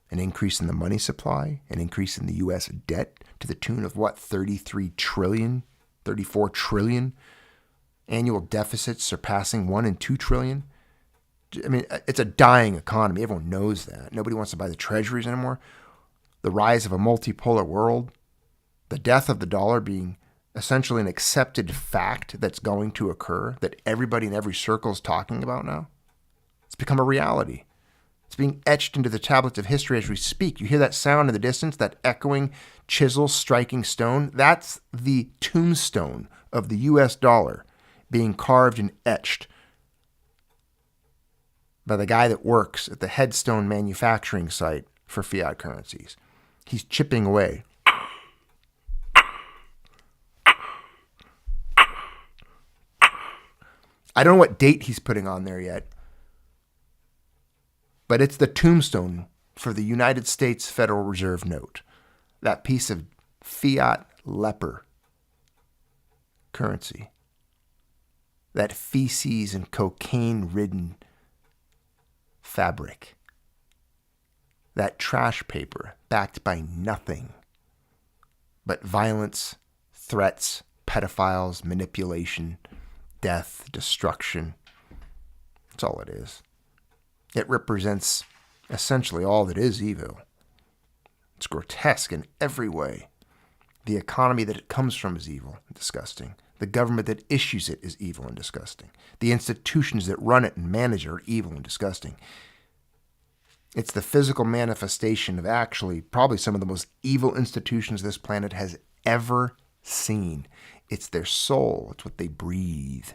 an increase in the money supply, an increase in the U.S. debt to the tune of, 33 trillion, 34 trillion, annual deficits surpassing 1 and 2 trillion. I mean, it's a dying economy. Everyone knows that. Nobody wants to buy the treasuries anymore. The rise of a multipolar world, the death of the dollar being essentially an accepted fact that's going to occur, that everybody in every circle is talking about now. It's become a reality. It's being etched into the tablets of history as we speak. You hear that sound in the distance, that echoing chisel striking stone? That's the tombstone of the U.S. dollar being carved and etched by the guy that works at the headstone manufacturing site for fiat currencies. He's chipping away. I don't know what date he's putting on there yet, but it's the tombstone for the United States Federal Reserve note, that piece of fiat leper currency, that feces and cocaine-ridden fabric, that trash paper backed by nothing but violence, threats, pedophiles, manipulation, death, destruction. That's all it is. It represents essentially all that is evil. It's grotesque in every way. The economy that it comes from is evil and disgusting. The government that issues it is evil and disgusting. The institutions that run it and manage it are evil and disgusting. It's the physical manifestation of actually probably some of the most evil institutions this planet has ever seen. It's their soul. It's what they breathe.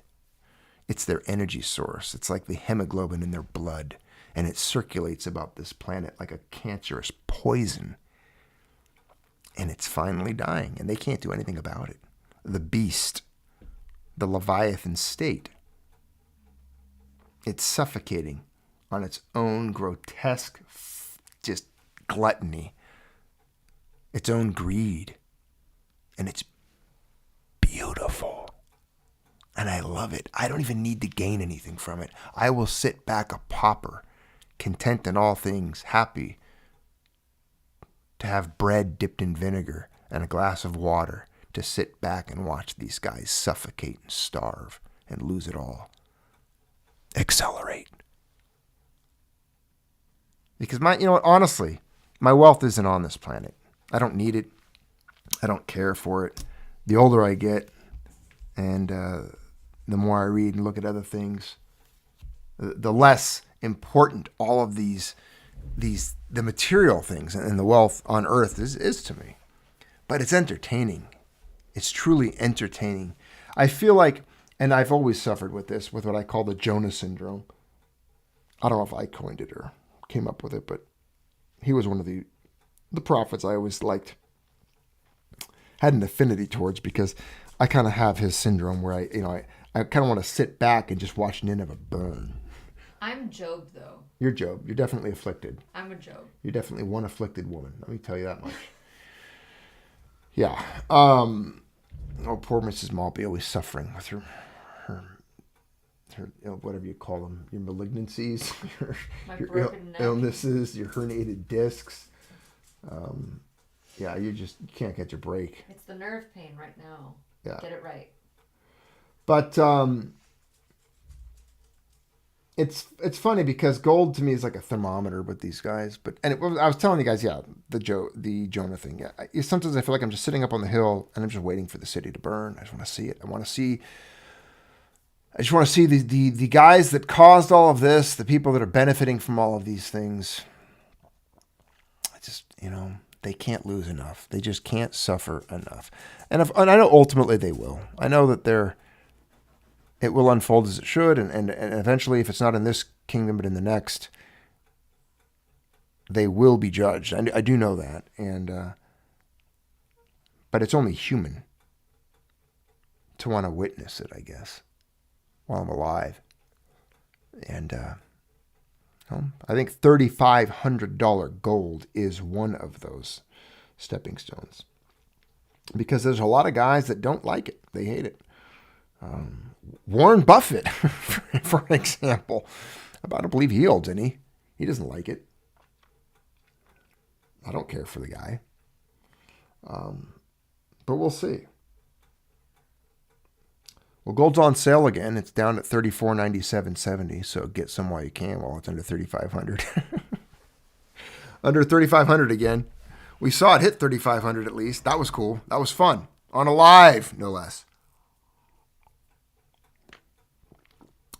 It's their energy source. It's like the hemoglobin in their blood, and it circulates about this planet like a cancerous poison. And it's finally dying, and they can't do anything about it. The beast, the Leviathan state, it's suffocating on its own grotesque, just gluttony, its own greed, and it's beautiful. And I love it. I don't even need to gain anything from it. I will sit back a pauper, content in all things, happy to have bread dipped in vinegar and a glass of water, to sit back and watch these guys suffocate and starve and lose it all. Accelerate. Because honestly, my wealth isn't on this planet. I don't need it. I don't care for it. The older I get, and the more I read and look at other things, the less important all of the material things and the wealth on earth is to me. But it's entertaining. It's truly entertaining. I feel like, and I've always suffered with this, with what I call the Jonah syndrome. I don't know if I coined it or came up with it, but he was one of the prophets I always liked, had an affinity towards, because I kind of have his syndrome where I kind of want to sit back and just watch Nineveh burn. I'm Job, though. You're Job. You're definitely afflicted. I'm a Job. You're definitely one afflicted woman. Let me tell you that much. Yeah. Poor Mrs. Maltby, always suffering with her whatever you call them, your malignancies, your illnesses, your herniated discs. You can't get your break. It's the nerve pain right now. Yeah. Get it right. But it's funny because gold to me is like a thermometer with these guys. I was telling you guys, the Jonah thing. Yeah, sometimes I feel like I'm just sitting up on the hill and I'm just waiting for the city to burn. I just want to see it. I just want to see the guys that caused all of this, the people that are benefiting from all of these things. They can't lose enough. They just can't suffer enough. And I know ultimately they will. I know that it will unfold as it should, and eventually, if it's not in this kingdom but in the next, they will be judged. I do know that, but it's only human to want to witness it, I guess, while I'm alive. And I think $3,500 gold is one of those stepping stones. Because there's a lot of guys that don't like it. They hate it. Warren Buffett, for example. I don't believe he holds any. He doesn't like it. I don't care for the guy. But we'll see. Well, gold's on sale again. It's down at $34.97.70, so get some while you can while it's under $3,500. Under $3,500 again. We saw it hit $3,500 at least. That was cool. That was fun. On a live, no less.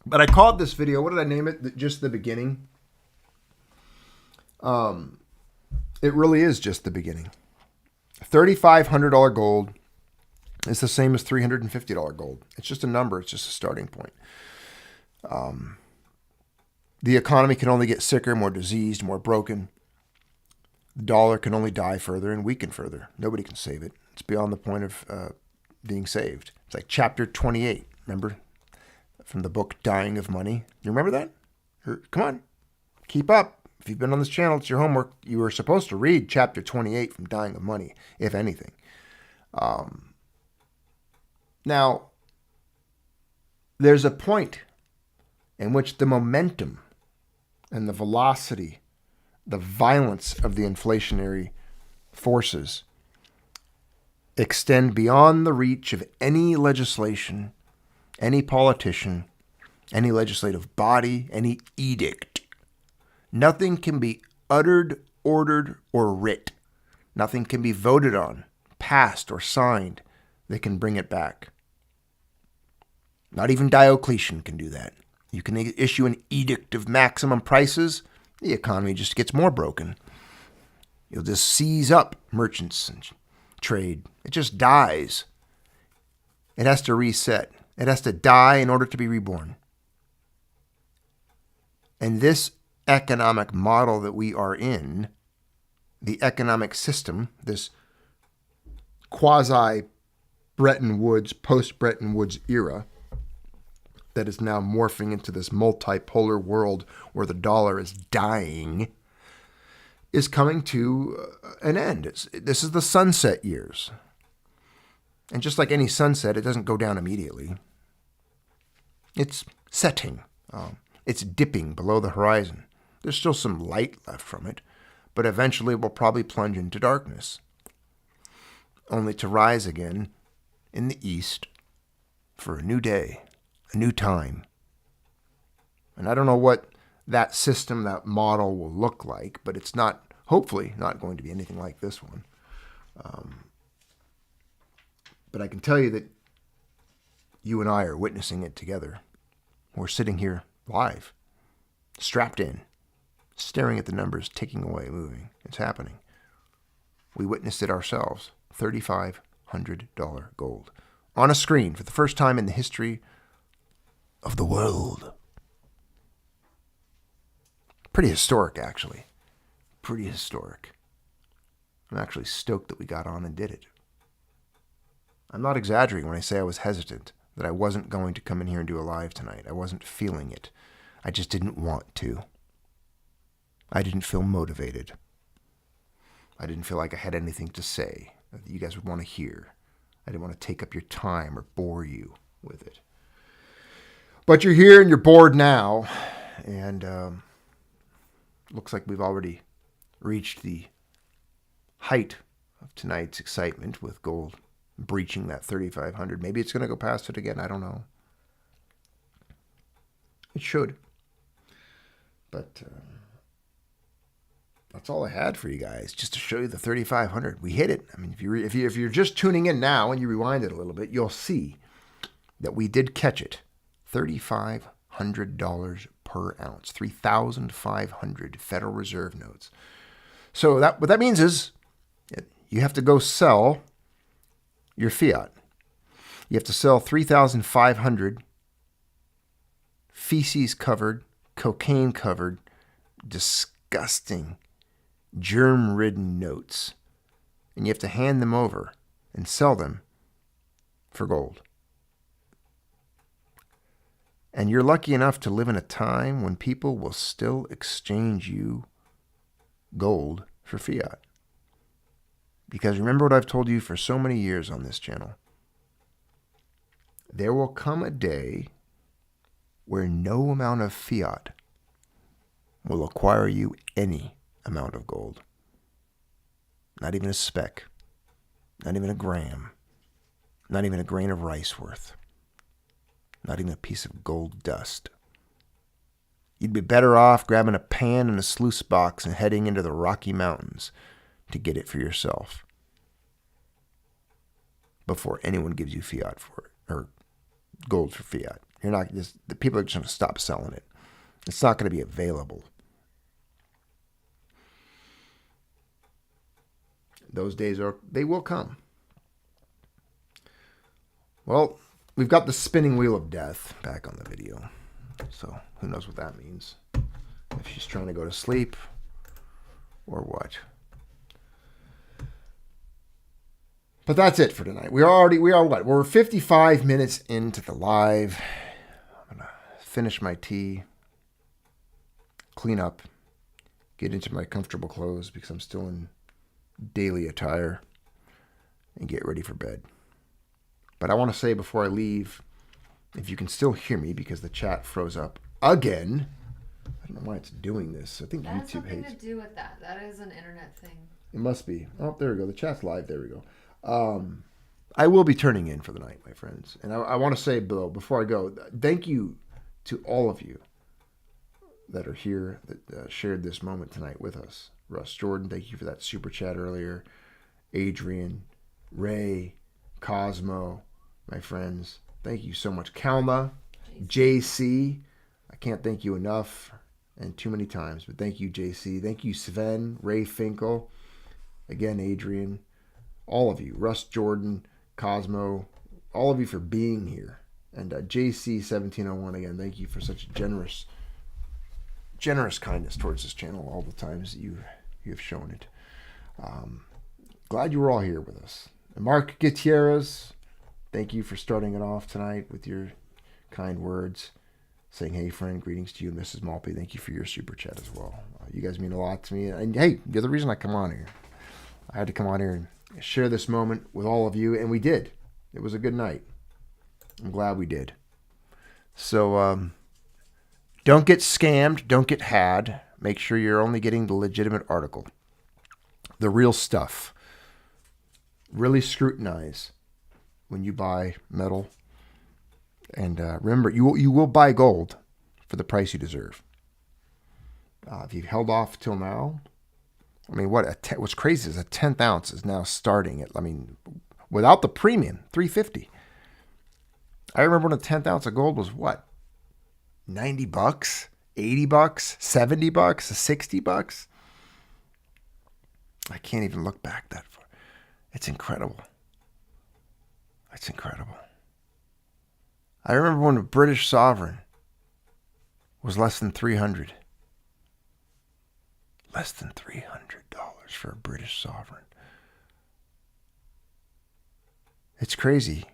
But I called this video, what did I name it? Just the beginning. It really is just the beginning. $3,500 gold is the same as $350 gold. It's just a number. It's just a starting point. The economy can only get sicker, more diseased, more broken. The dollar can only die further and weaken further. Nobody can save it. It's beyond the point of being saved. It's like chapter 28, remember? From the book Dying of Money. You remember that? Come on. Keep up. If you've been on this channel, it's your homework. You were supposed to read chapter 28 from Dying of Money, if anything. Now, there's a point in which the momentum and the velocity, the violence of the inflationary forces extend beyond the reach of any legislation, any politician, any legislative body, any edict. Nothing can be uttered, ordered, or writ. Nothing can be voted on, passed, or signed that can bring it back. Not even Diocletian can do that. You can issue an edict of maximum prices, the economy just gets more broken. You'll just seize up merchants and trade. It just dies. It has to reset. It has to die in order to be reborn. And this economic model that we are in, the economic system, this quasi-Bretton Woods, post-Bretton Woods era, that is now morphing into this multipolar world where the dollar is dying, is coming to an end. This is the sunset years. And just like any sunset, it doesn't go down immediately. It's setting. It's dipping below the horizon. There's still some light left from it, but eventually it will probably plunge into darkness, only to rise again in the east for a new day, a new time. And I don't know what that system, that model will look like, but it's not, hopefully, not going to be anything like this one. But I can tell you that you and I are witnessing it together. We're sitting here live, strapped in, staring at the numbers ticking away, moving. It's happening. We witnessed it ourselves. $3,500 gold on a screen for the first time in the history of the world. Pretty historic, actually. Pretty historic. I'm actually stoked that we got on and did it. I'm not exaggerating when I say I was hesitant, that I wasn't going to come in here and do a live tonight. I wasn't feeling it. I just didn't want to. I didn't feel motivated. I didn't feel like I had anything to say that you guys would want to hear. I didn't want to take up your time or bore you with it. But you're here and you're bored now, and looks like we've already reached the height of tonight's excitement with gold breaching that 3,500. Maybe it's going to go past it again. I don't know. It should. But that's all I had for you guys, just to show you the 3,500. We hit it. I mean, if you're just tuning in now and you rewind it a little bit, you'll see that we did catch it. $3,500 per ounce. 3,500 Federal Reserve notes. So what that means is you have to go sell your fiat. You have to sell 3,500 feces-covered, cocaine-covered, disgusting, germ-ridden notes. And you have to hand them over and sell them for gold. And you're lucky enough to live in a time when people will still exchange you gold for fiat. Because remember what I've told you for so many years on this channel. There will come a day where no amount of fiat will acquire you any amount of gold. Not even a speck. Not even a gram. Not even a grain of rice worth. Not even a piece of gold dust. You'd be better off grabbing a pan and a sluice box and heading into the Rocky Mountains to get it for yourself before anyone gives you fiat for it, or gold for fiat. You're not just, the people are just going to stop selling it. It's not going to be available. Those days they will come. Well, we've got the spinning wheel of death back on the video. So who knows what that means. If she's trying to go to sleep or what. But that's it for tonight. We are what? We're 55 minutes into the live. I'm going to finish my tea, clean up, get into my comfortable clothes because I'm still in daily attire, and get ready for bed. But I want to say before I leave, if you can still hear me because the chat froze up again. I don't know why it's doing this. I think that has YouTube something hates. to do with that. That is an internet thing. It must be. Oh, there we go. The chat's live. There we go. I will be turning in for the night, my friends. And I want to say, Bill, before I go, thank you to all of you that are here that shared this moment tonight with us. Russ Jordan, thank you for that super chat earlier. Adrian, Ray, Cosmo, my friends, thank you so much. Kalma, JC, I can't thank you enough and too many times, but thank you, JC. Thank you, Sven, Ray Finkel, again, Adrian, all of you, Russ Jordan, Cosmo, all of you for being here. And JC1701, again, thank you for such generous kindness towards this channel all the times that you have shown it. Glad you were all here with us. And Mark Gutierrez, thank you for starting it off tonight with your kind words, saying, hey, friend, greetings to you, Mrs. Maltby. Thank you for your super chat as well. You guys mean a lot to me. And, hey, you're the reason I come on here. I had to come on here and share this moment with all of you, and we did. It was a good night. I'm glad we did. So, don't get scammed. Don't get had. Make sure you're only getting the legitimate article. The real stuff. Really scrutinize when you buy metal. And remember, you will buy gold for the price you deserve. If you've held off till now, I mean, what's crazy is a 10th ounce is now starting at, I mean, without the premium, $350. I remember when a 10th ounce of gold was what? $90, $80, $70, $60. I can't even look back that far. It's incredible. It's incredible. I remember when a British sovereign was less than $300. Less than $300 for a British sovereign. It's crazy.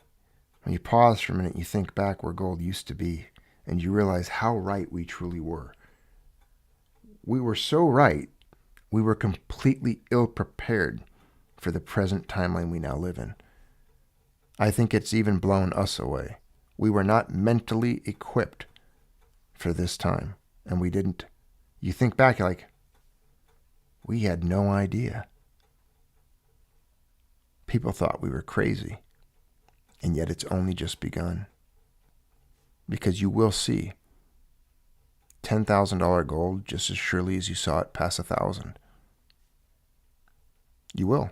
When you pause for a minute, you think back where gold used to be, and you realize how right we truly were. We were so right, we were completely ill-prepared for the present timeline we now live in. I think it's even blown us away. We were not mentally equipped for this time, and we didn't. You think back, you're like, we had no idea. People thought we were crazy, and yet it's only just begun. Because you will see $10,000 gold just as surely as you saw it pass 1,000. You will.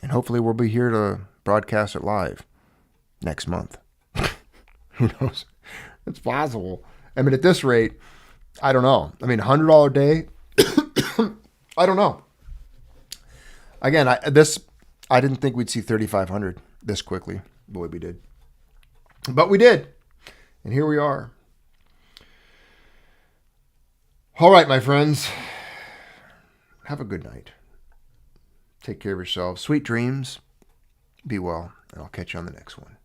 And hopefully we'll be here to broadcast it live next month. Who knows? It's possible. I mean, at this rate, I don't know. I mean, $100 a day, I don't know. Again, I didn't think we'd see 3,500 this quickly, the way we did. But we did. And here we are. All right, my friends. Have a good night. Take care of yourselves. Sweet dreams. Be well. And I'll catch you on the next one.